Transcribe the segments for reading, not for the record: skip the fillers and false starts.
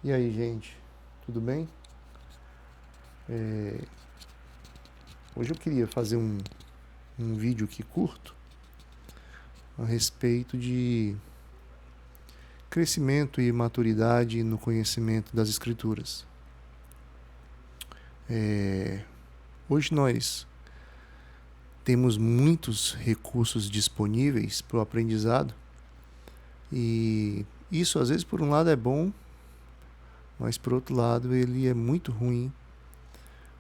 E aí, gente, tudo bem? É, Hoje eu queria fazer um vídeo aqui curto a respeito de crescimento e maturidade no conhecimento das Escrituras. É, Hoje nós temos muitos recursos disponíveis para o aprendizado e isso às vezes por um lado é bom, mas por outro lado ele é muito ruim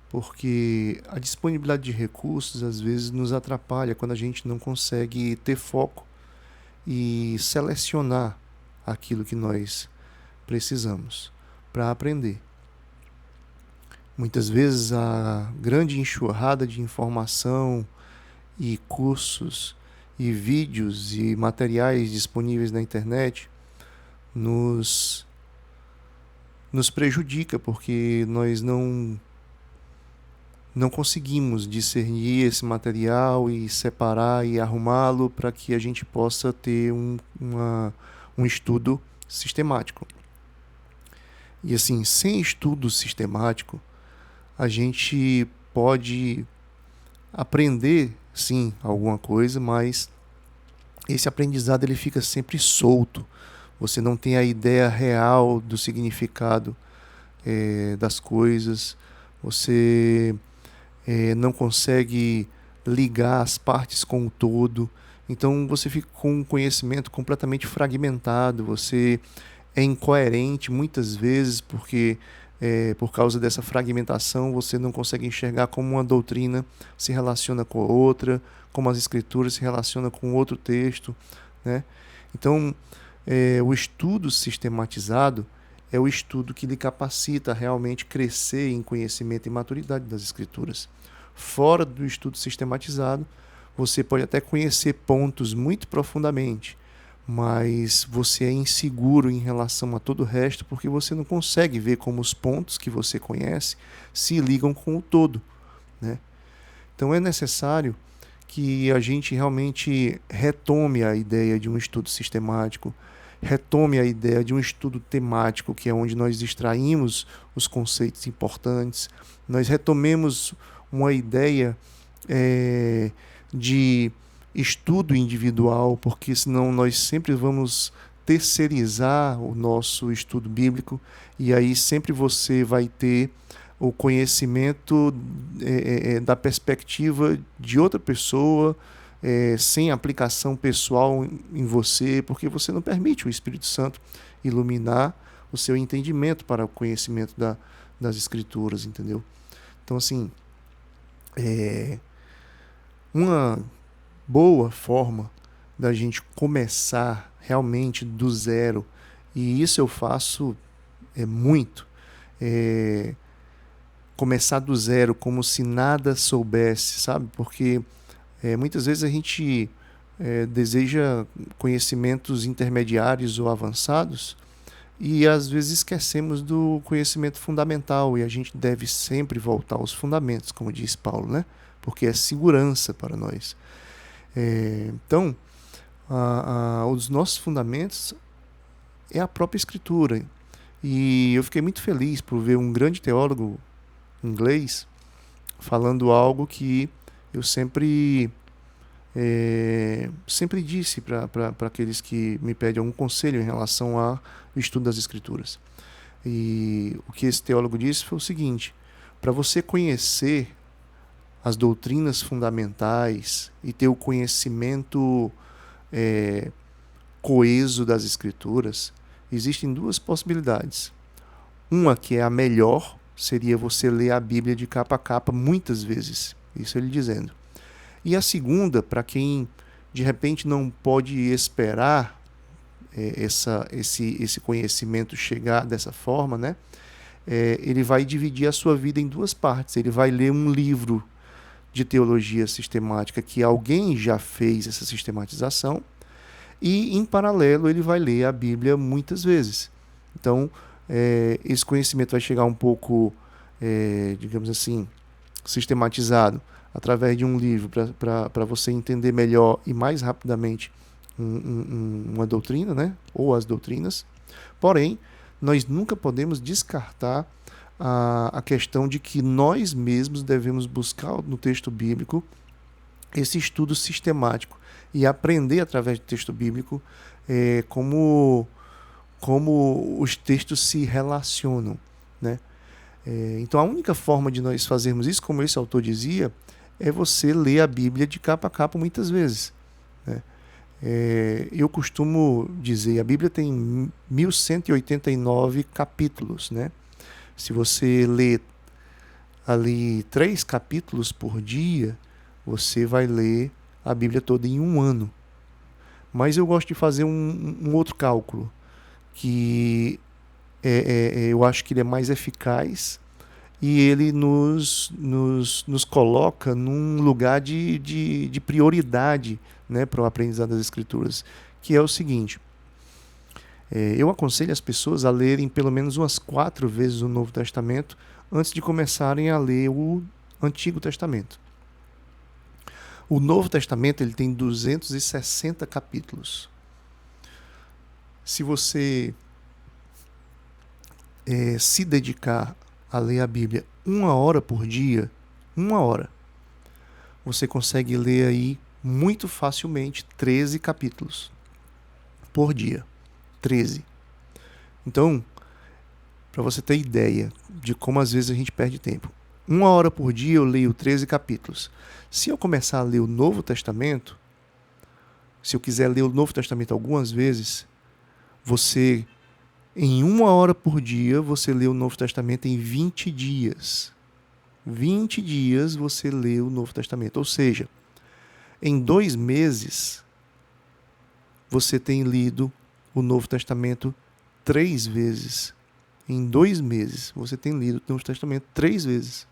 porque a disponibilidade de recursos às vezes nos atrapalha quando a gente não consegue ter foco e selecionar aquilo que nós precisamos para aprender. Muitas vezes a grande enxurrada de informação e cursos e vídeos e materiais disponíveis na internet nos, nos prejudica porque nós não conseguimos discernir esse material e separar e arrumá-lo para que a gente possa ter um estudo sistemático. E assim, sem estudo sistemático, a gente pode aprender, sim, alguma coisa, mas esse aprendizado ele fica sempre solto. Você não tem a ideia real do significado das coisas. Você não consegue ligar as partes com o todo. Então você fica com um conhecimento completamente fragmentado, você é incoerente muitas vezes porque por causa dessa fragmentação você não consegue enxergar como uma doutrina se relaciona com a outra, como as escrituras se relacionam com outro texto, né? Então, o estudo sistematizado é o estudo que lhe capacita a realmente crescer em conhecimento e maturidade das escrituras. Fora do estudo sistematizado, você pode até conhecer pontos muito profundamente, mas você é inseguro em relação a todo o resto porque você não consegue ver como os pontos que você conhece se ligam com o todo, né? Então é necessário que a gente realmente retome a ideia de um estudo sistemático, retome a ideia de um estudo temático, que é onde nós extraímos os conceitos importantes, nós retomemos uma ideia de estudo individual, porque senão nós sempre vamos terceirizar o nosso estudo bíblico e aí sempre você vai ter o conhecimento da perspectiva de outra pessoa, sem aplicação pessoal em você, porque você não permite o Espírito Santo iluminar o seu entendimento para o conhecimento das Escrituras, entendeu? Então, assim, uma boa forma da gente começar realmente do zero, e isso eu faço muito, começar do zero como se nada soubesse, sabe? Porque muitas vezes a gente deseja conhecimentos intermediários ou avançados e às vezes esquecemos do conhecimento fundamental e a gente deve sempre voltar aos fundamentos, como diz Paulo, né? Porque é segurança para nós. Então, os nossos fundamentos é a própria Escritura. E eu fiquei muito feliz por ver um grande teólogo inglês falando algo que eu sempre disse para aqueles que me pedem algum conselho em relação ao estudo das Escrituras. E o que esse teólogo disse foi o seguinte: para você conhecer as doutrinas fundamentais e ter o conhecimento coeso das Escrituras, existem duas possibilidades. Uma que é a melhor seria você ler a Bíblia de capa a capa muitas vezes. Isso ele dizendo. E a segunda, para quem de repente não pode esperar esse conhecimento chegar dessa forma, né? Ele vai dividir a sua vida em duas partes. Ele vai ler um livro de teologia sistemática que alguém já fez essa sistematização e, em paralelo, ele vai ler a Bíblia muitas vezes. Então, esse conhecimento vai chegar um pouco, digamos assim, sistematizado através de um livro para você entender melhor e mais rapidamente uma doutrina, né? Ou as doutrinas. Porém, nós nunca podemos descartar a questão de que nós mesmos devemos buscar no texto bíblico esse estudo sistemático e aprender através do texto bíblico como os textos se relacionam, né? Então a única forma de nós fazermos isso, como esse autor dizia, é você ler a Bíblia de capa a capa muitas vezes, né? Eu costumo dizer, a Bíblia tem 1189 capítulos, né? Se você ler ali 3 capítulos por dia, você vai ler a Bíblia toda em um ano. Mas eu gosto de fazer um outro cálculo, que eu acho que ele é mais eficaz e ele nos coloca num lugar de prioridade, né, para o aprendizado das Escrituras, que é o seguinte: eu aconselho as pessoas a lerem pelo menos umas 4 vezes o Novo Testamento antes de começarem a ler o Antigo Testamento. O Novo Testamento ele tem 260 capítulos. Se você se dedicar a ler a Bíblia 1 hora por dia, 1 hora, você consegue ler aí muito facilmente 13 capítulos por dia. 13. Então, para você ter ideia de como às vezes a gente perde tempo, 1 hora por dia eu leio 13 capítulos. Se eu começar a ler o Novo Testamento, se eu quiser ler o Novo Testamento algumas vezes, você, em 1 hora por dia, você lê o Novo Testamento em 20 dias. 20 dias você lê o Novo Testamento. Ou seja, em 2 meses, você tem lido o Novo Testamento 3 vezes. Em 2 meses, você tem lido o Novo Testamento 3 vezes.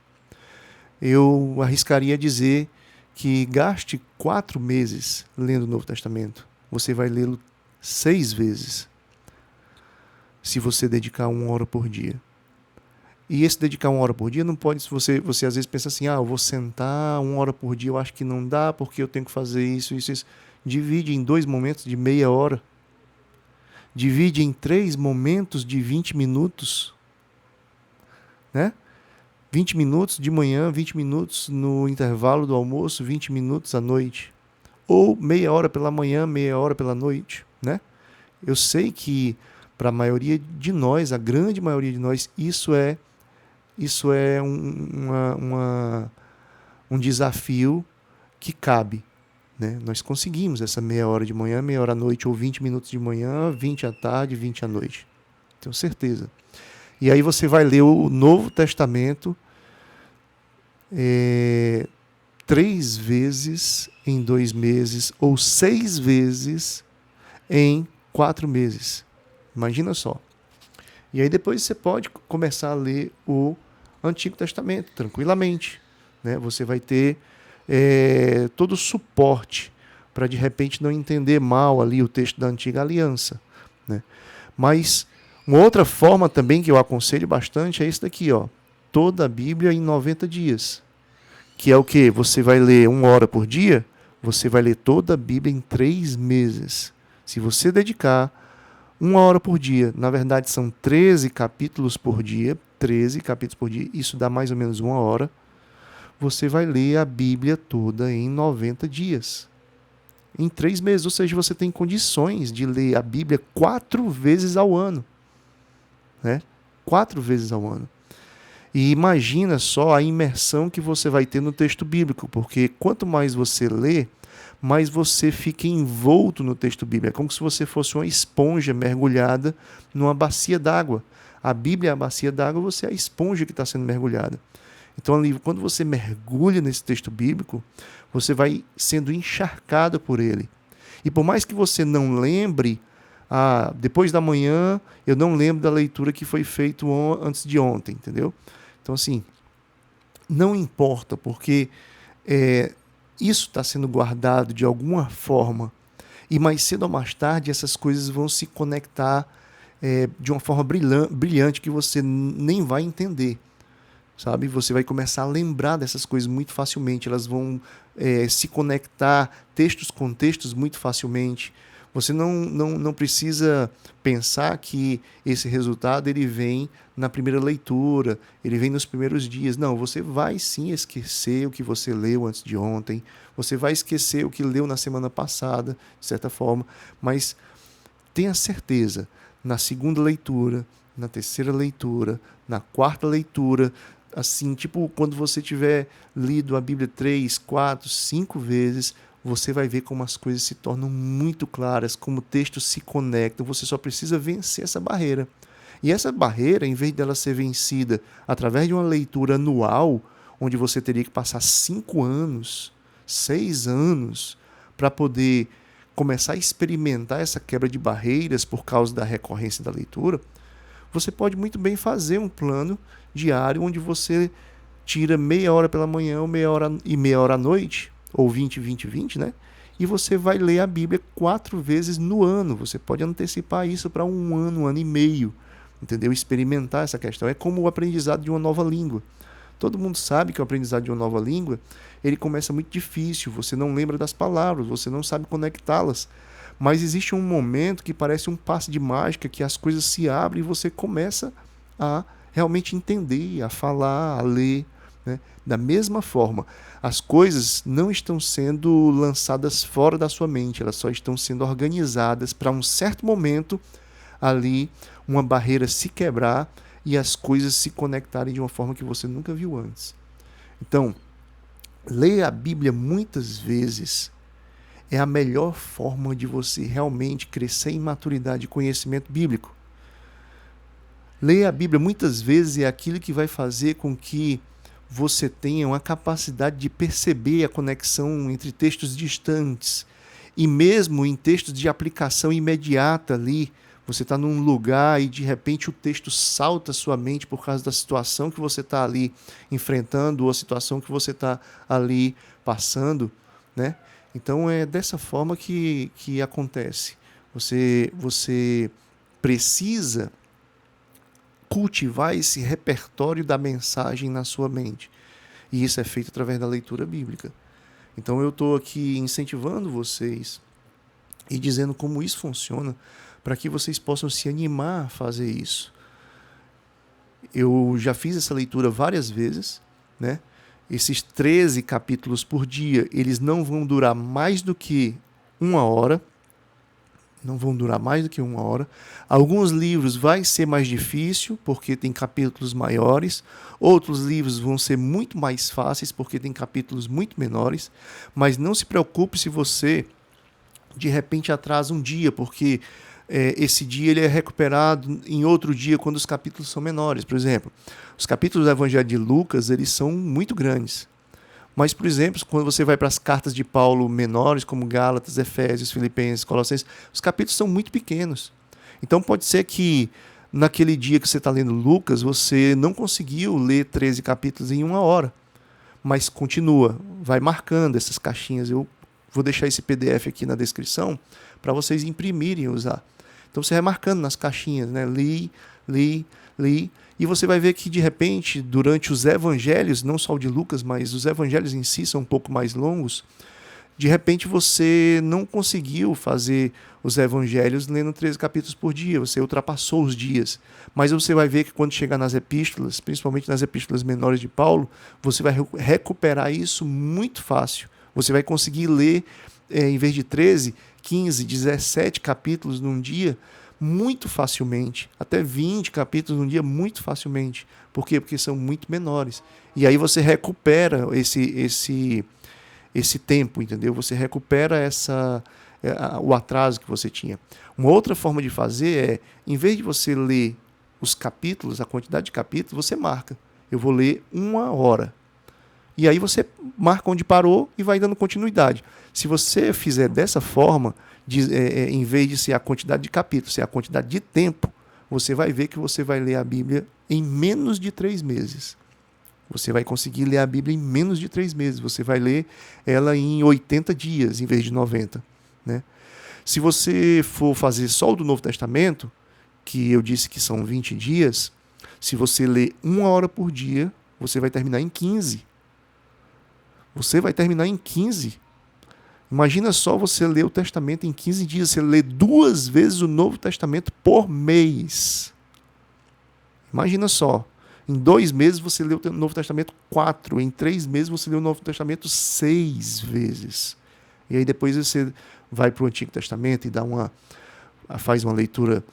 Eu arriscaria dizer que gaste 4 meses lendo o Novo Testamento. Você vai lê-lo 6 vezes, se você dedicar 1 hora por dia. E esse dedicar 1 hora por dia não pode, se você às vezes pensa assim, eu vou sentar 1 hora por dia, eu acho que não dá, porque eu tenho que fazer isso. Divide em 2 momentos de meia hora. Divide em 3 momentos de 20 minutos. Né? 20 minutos de manhã, 20 minutos no intervalo do almoço, 20 minutos à noite. Ou meia hora pela manhã, meia hora pela noite. Né? Eu sei que para a maioria de nós, a grande maioria de nós, isso é um desafio que cabe. Né? Nós conseguimos essa meia hora de manhã, meia hora à noite, ou 20 minutos de manhã, 20 à tarde, 20 à noite. Tenho certeza. E aí você vai ler o Novo Testamento 3 vezes em 2 meses, ou 6 vezes em 4 meses. Imagina só. E aí depois você pode começar a ler o Antigo Testamento tranquilamente. Né? Você vai ter todo o suporte para de repente não entender mal ali o texto da Antiga Aliança. Né? Mas uma outra forma também que eu aconselho bastante é isso daqui, ó. Toda a Bíblia em 90 dias. Que é o quê? Você vai ler 1 hora por dia, você vai ler toda a Bíblia em 3 meses. Se você dedicar 1 hora por dia, na verdade são 13 capítulos por dia, 13 capítulos por dia, isso dá mais ou menos 1 hora, você vai ler a Bíblia toda em 90 dias. Em 3 meses, ou seja, você tem condições de ler a Bíblia 4 vezes ao ano. Né? 4 vezes ao ano. E imagina só a imersão que você vai ter no texto bíblico, porque quanto mais você lê, mais você fica envolto no texto bíblico. É como se você fosse uma esponja mergulhada numa bacia d'água. A Bíblia é a bacia d'água, você é a esponja que está sendo mergulhada. Então, ali, quando você mergulha nesse texto bíblico, você vai sendo encharcado por ele. E por mais que você não lembre, depois da manhã, eu não lembro da leitura que foi feita antes de ontem, entendeu? Então, assim, não importa, porque isso está sendo guardado de alguma forma, e mais cedo ou mais tarde essas coisas vão se conectar de uma forma brilhante que você nem vai entender. Sabe? Você vai começar a lembrar dessas coisas muito facilmente, elas vão se conectar textos com textos muito facilmente, Você não precisa pensar que esse resultado ele vem na primeira leitura, ele vem nos primeiros dias. Não, você vai sim esquecer o que você leu antes de ontem, você vai esquecer o que leu na semana passada, de certa forma, mas tenha certeza, na segunda leitura, na terceira leitura, na quarta leitura, assim, tipo, quando você tiver lido a Bíblia 3, 4, 5 vezes, você vai ver como as coisas se tornam muito claras, como o texto se conecta. Você só precisa vencer essa barreira. E essa barreira, em vez dela ser vencida através de uma leitura anual, onde você teria que passar 5 anos, 6 anos, para poder começar a experimentar essa quebra de barreiras por causa da recorrência da leitura, você pode muito bem fazer um plano diário onde você tira meia hora pela manhã, ou meia hora à noite, ou 20, 20, 20, né? E você vai ler a Bíblia 4 vezes no ano. Você pode antecipar isso para um ano e meio, entendeu? Experimentar essa questão. É como o aprendizado de uma nova língua. Todo mundo sabe que o aprendizado de uma nova língua, ele começa muito difícil, você não lembra das palavras, você não sabe conectá-las. Mas existe um momento que parece um passe de mágica, que as coisas se abrem e você começa a realmente entender, a falar, a ler, né? Da mesma forma, as coisas não estão sendo lançadas fora da sua mente, elas só estão sendo organizadas para um certo momento ali, uma barreira se quebrar e as coisas se conectarem de uma forma que você nunca viu antes. Então, ler a Bíblia muitas vezes é a melhor forma de você realmente crescer em maturidade e conhecimento bíblico. Ler a Bíblia muitas vezes é aquilo que vai fazer com que você tenha uma capacidade de perceber a conexão entre textos distantes. E mesmo em textos de aplicação imediata ali, você está num lugar e de repente o texto salta à sua mente por causa da situação que você está ali enfrentando ou a situação que você está ali passando, né? Então é dessa forma que acontece. Você precisa cultivar esse repertório da mensagem na sua mente. E isso é feito através da leitura bíblica. Então eu estou aqui incentivando vocês e dizendo como isso funciona para que vocês possam se animar a fazer isso. Eu já fiz essa leitura várias vezes, né? Esses 13 capítulos por dia, eles não vão durar mais do que 1 hora. Não vão durar mais do que 1 hora. Alguns livros vai ser mais difícil, porque tem capítulos maiores. Outros livros vão ser muito mais fáceis, porque tem capítulos muito menores. Mas não se preocupe se você, de repente, atrasa um dia, porque esse dia ele é recuperado em outro dia, quando os capítulos são menores. Por exemplo, os capítulos do Evangelho de Lucas, eles são muito grandes. Mas, por exemplo, quando você vai para as cartas de Paulo menores, como Gálatas, Efésios, Filipenses, Colossenses, os capítulos são muito pequenos. Então pode ser que naquele dia que você está lendo Lucas, você não conseguiu ler 13 capítulos em 1 hora. Mas continua, vai marcando essas caixinhas. Eu vou deixar esse PDF aqui na descrição para vocês imprimirem e usar. Então você vai marcando nas caixinhas, né? Li. E você vai ver que, de repente, durante os evangelhos, não só o de Lucas, mas os evangelhos em si são um pouco mais longos, de repente você não conseguiu fazer os evangelhos lendo 13 capítulos por dia, você ultrapassou os dias. Mas você vai ver que quando chegar nas epístolas, principalmente nas epístolas menores de Paulo, você vai recuperar isso muito fácil. Você vai conseguir ler, em vez de 13, 15, 17 capítulos num dia, muito facilmente, até 20 capítulos num dia muito facilmente. Por quê? Porque são muito menores. E aí você recupera esse tempo, entendeu? Você recupera o atraso que você tinha. Uma outra forma de fazer é, em vez de você ler os capítulos, a quantidade de capítulos, você marca. Eu vou ler 1 hora. E aí você marca onde parou e vai dando continuidade. Se você fizer dessa forma, em vez de ser a quantidade de capítulos, ser a quantidade de tempo, você vai ver que você vai ler a Bíblia em menos de 3 meses. Você vai conseguir ler a Bíblia em menos de 3 meses. Você vai ler ela em 80 dias, em vez de 90. Né? Se você for fazer só o do Novo Testamento, que eu disse que são 20 dias, se você ler 1 hora por dia, você vai terminar em 15. Você vai terminar em 15. Imagina só você ler o Testamento em 15 dias, você lê 2 vezes o Novo Testamento por mês. Imagina só. Em 2 meses você lê o Novo Testamento 4. Em 3 meses você lê o Novo Testamento 6 vezes. E aí depois você vai para o Antigo Testamento e faz uma leitura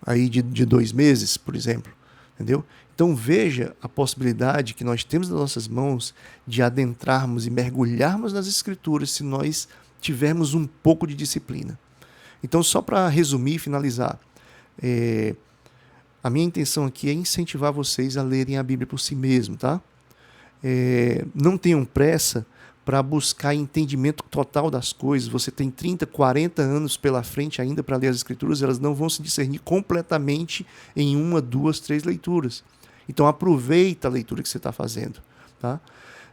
aí de 2 meses, por exemplo. Entendeu? Então veja a possibilidade que nós temos nas nossas mãos de adentrarmos e mergulharmos nas Escrituras se nós tivermos um pouco de disciplina. Então, só para resumir e finalizar, a minha intenção aqui é incentivar vocês a lerem a Bíblia por si mesmos, tá? Não tenham pressa para buscar entendimento total das coisas. Você tem 30, 40 anos pela frente ainda para ler as Escrituras, elas não vão se discernir completamente em 1, 2, 3 leituras. Então aproveita a leitura que você está fazendo. Tá?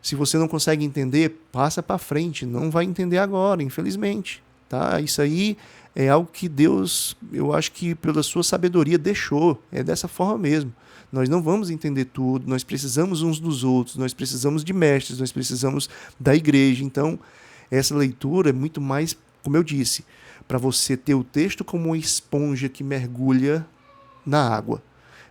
Se você não consegue entender, passa para frente, não vai entender agora, infelizmente. Tá? Isso aí é algo que Deus, eu acho que pela sua sabedoria deixou, é dessa forma mesmo. Nós não vamos entender tudo, nós precisamos uns dos outros, nós precisamos de mestres, nós precisamos da igreja. Então, essa leitura é muito mais, como eu disse, para você ter o texto como uma esponja que mergulha na água.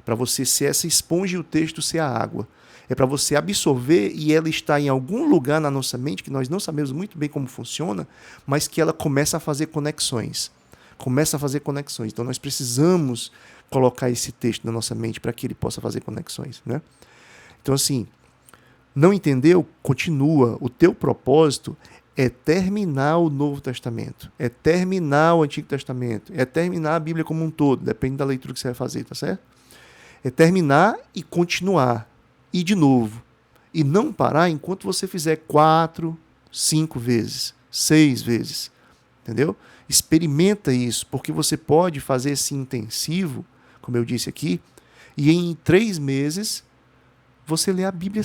Para você ser essa esponja e o texto ser a água. É para você absorver e ela está em algum lugar na nossa mente que nós não sabemos muito bem como funciona, mas que ela começa a fazer conexões. Então, nós precisamos colocar esse texto na nossa mente para que ele possa fazer conexões, né? Então, assim, não entendeu? Continua. O teu propósito é terminar o Novo Testamento, é terminar o Antigo Testamento, é terminar a Bíblia como um todo, depende da leitura que você vai fazer, tá certo? É terminar e continuar, e de novo, e não parar enquanto você fizer 4, 5 vezes, 6 vezes, entendeu? Experimenta isso, porque você pode fazer esse intensivo, como eu disse aqui, e em 3 meses você lê a Bíblia,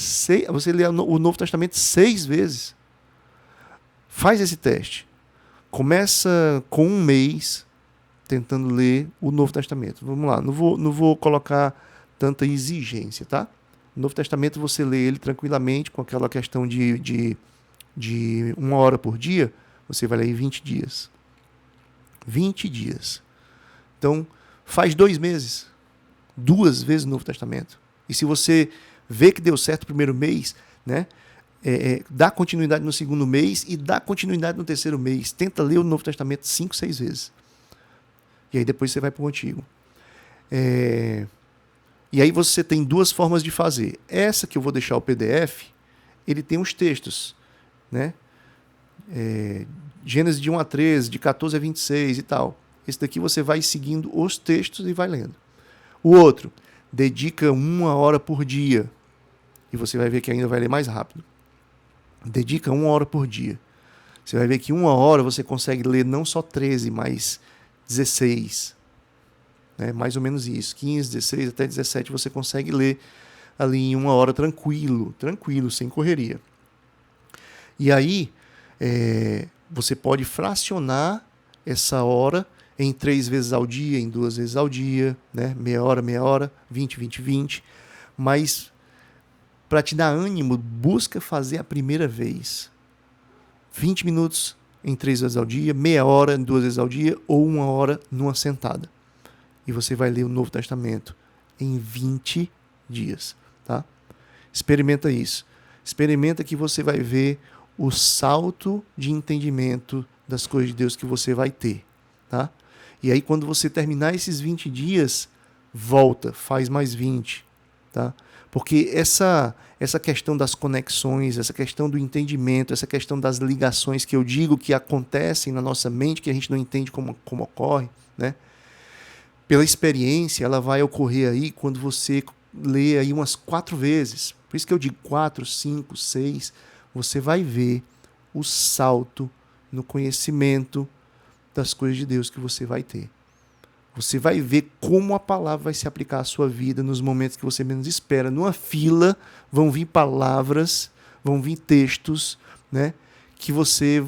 você lê o Novo Testamento 6 vezes. Faz esse teste. Começa com 1 mês tentando ler o Novo Testamento. Vamos lá, não vou colocar tanta exigência, tá? O Novo Testamento você lê ele tranquilamente, com aquela questão de 1 hora por dia, você vai ler em 20 dias. 20 dias. Então, faz 2 meses. 2 vezes o Novo Testamento. E se você vê que deu certo o primeiro mês, né? Dá continuidade no segundo mês e dá continuidade no terceiro mês. Tenta ler o Novo Testamento 5, 6 vezes. E aí depois você vai para o Antigo. E aí você tem 2 formas de fazer. Essa que eu vou deixar o PDF, ele tem os textos, né? Gênesis de 1 a 13, de 14 a 26 e tal. Esse daqui você vai seguindo os textos e vai lendo. O outro, dedica 1 hora por dia. E você vai ver que ainda vai ler mais rápido. Dedica 1 hora por dia. Você vai ver que 1 hora você consegue ler não só 13, mas 16. Né? Mais ou menos isso. 15, 16 até 17 você consegue ler ali em 1 hora tranquilo, sem correria. E aí, você pode fracionar essa hora em 3 vezes ao dia, em 2 vezes ao dia, né? meia hora, 20, 20, 20. Mas, para te dar ânimo, busca fazer a primeira vez. 20 minutos em 3 vezes ao dia, meia hora em 2 vezes ao dia, ou 1 hora numa sentada. E você vai ler o Novo Testamento em 20 dias. Tá? Experimenta isso. Experimenta que você vai ver o salto de entendimento das coisas de Deus que você vai ter. Tá? E aí, quando você terminar esses 20 dias, volta, faz mais 20. Tá? Porque essa questão das conexões, essa questão do entendimento, essa questão das ligações que eu digo que acontecem na nossa mente, que a gente não entende como ocorre, né? Pela experiência, ela vai ocorrer aí quando você lê aí umas 4 vezes. Por isso que eu digo 4, 5, 6. Você vai ver o salto no conhecimento das coisas de Deus que você vai ter. Você vai ver como a palavra vai se aplicar à sua vida nos momentos que você menos espera. Numa fila vão vir palavras, vão vir textos, né, que você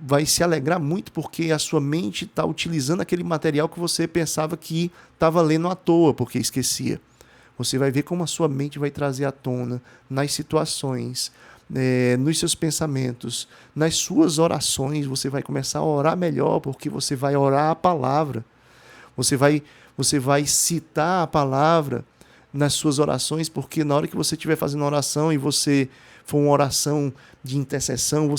vai se alegrar muito porque a sua mente está utilizando aquele material que você pensava que estava lendo à toa, porque esquecia. Você vai ver como a sua mente vai trazer à tona nas situações, nos seus pensamentos, nas suas orações, você vai começar a orar melhor, porque você vai orar a palavra. Você vai citar a palavra nas suas orações, porque na hora que você estiver fazendo uma oração e você for uma oração de intercessão,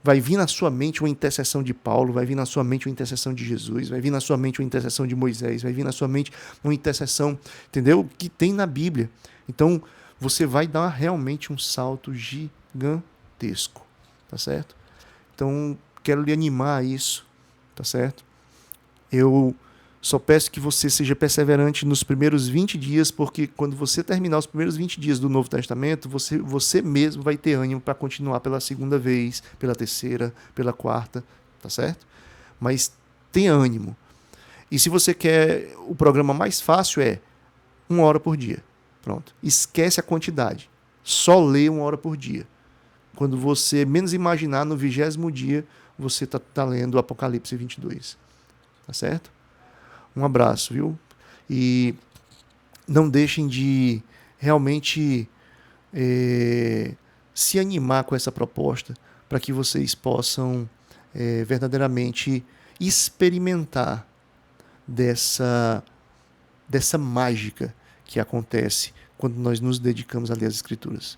vai vir na sua mente uma intercessão de Paulo, vai vir na sua mente uma intercessão de Jesus, vai vir na sua mente uma intercessão de Moisés, vai vir na sua mente uma intercessão, entendeu? Que tem na Bíblia. Então, você vai dar realmente um salto gigantesco, tá certo? Então, quero lhe animar a isso, tá certo? Eu só peço que você seja perseverante nos primeiros 20 dias, porque quando você terminar os primeiros 20 dias do Novo Testamento, você mesmo vai ter ânimo para continuar pela segunda vez, pela terceira, pela quarta, tá certo? Mas tenha ânimo. E se você quer o programa mais fácil, é 1 hora por dia. Pronto. Esquece a quantidade. Só lê 1 hora por dia. Quando você menos imaginar, no 20º dia, você tá lendo o Apocalipse 22. Tá certo? Um abraço, viu? E não deixem de realmente se animar com essa proposta para que vocês possam verdadeiramente experimentar dessa mágica que acontece quando nós nos dedicamos a ler as Escrituras.